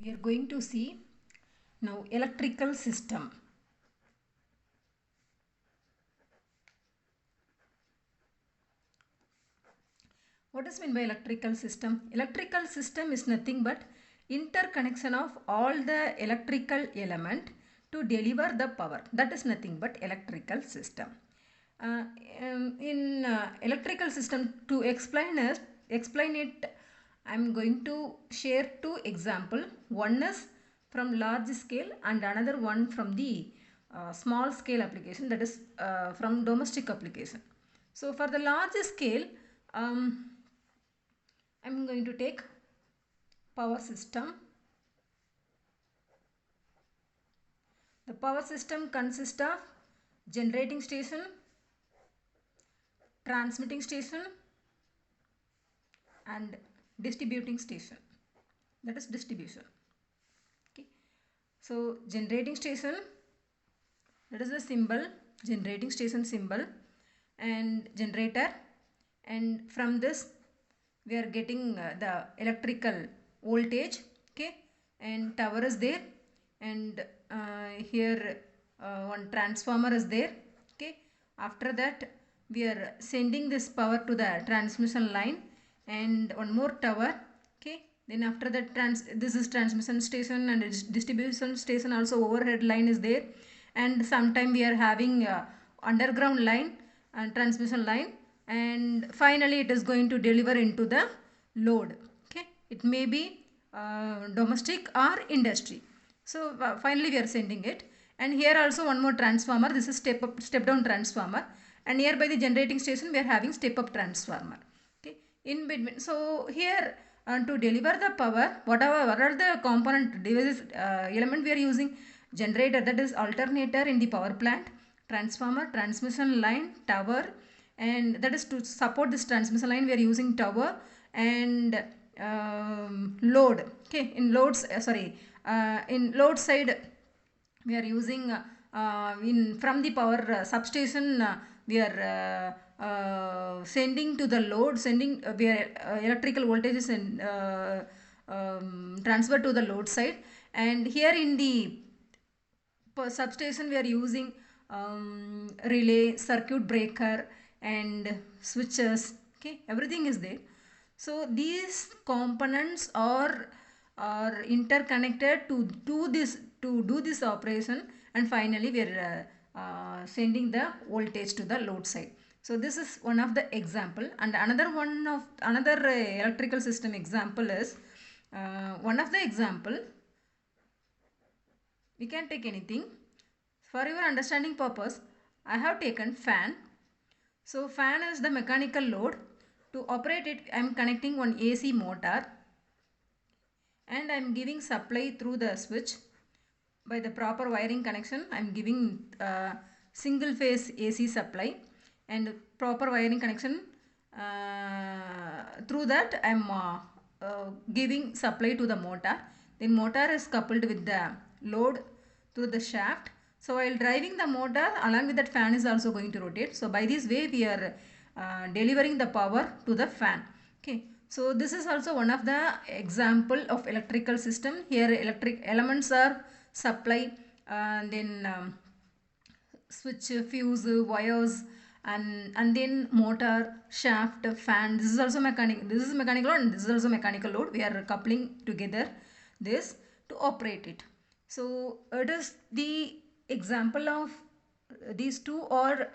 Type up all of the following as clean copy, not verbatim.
We are going to see now electrical system. What is meant by electrical system? Electrical system is nothing but interconnection of all the electrical element to deliver the power. That is nothing but electrical system. Uh, in electrical system, to explain it, I am going to share two example. One is from large scale and another one from the small scale application, that is from domestic application. So for the large scale, I'm going to take power system. The power system consists of generating station, transmitting station and distributing station. That is distribution. Okay. So generating station, that is the symbol, generating station symbol and generator, and from this we are getting the electrical voltage. Okay, and tower is there, and here one transformer is there. Okay, after that we are sending this power to the transmission line and one more tower. Okay, then after that this is transmission station and distribution station, also overhead line is there, and sometime we are having underground line and transmission line, and finally it is going to deliver into the load. Okay, it may be domestic or industry. So finally we are sending it, and here also one more transformer. This is step down transformer, and nearby the generating station we are having step up transformer. Okay, in between. So here to deliver the power, what are the component devices element we are using? Generator, that is alternator in the power plant, transformer, transmission line, tower, and that is to support this transmission line we are using tower, and load. Okay, in loads in load side we are using in from the power substation we are sending to the load, sending we are electrical voltages and transfer to the load side, and here in the substation we are using relay, circuit breaker and switches. Okay, everything is there. So these components are interconnected to do this operation, and finally we are sending the voltage to the load side. So this is one of the example, and another electrical system example is one of the example. We can take anything. For your understanding purpose, I have taken fan. So fan is the mechanical load. To operate it, I am connecting one AC motor, and I am giving supply through the switch. By the proper wiring connection, I am giving single phase AC supply, and proper wiring connection, through that I am giving supply to the motor. Then motor is coupled with the load through the shaft. So while driving the motor, along with that fan is also going to rotate. So by this way we are delivering the power to the fan. Okay, so this is also one of the example of electrical system. Here electric elements are supply, then switch, fuse, wires, and then motor, shaft, fan. This is also mechanical. This is mechanical load, and this is also mechanical load. We are coupling together this to operate it. So it is the example of these two, or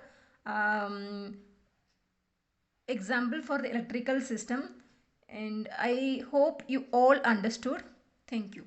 example for the electrical system, and I hope you all understood. Thank you.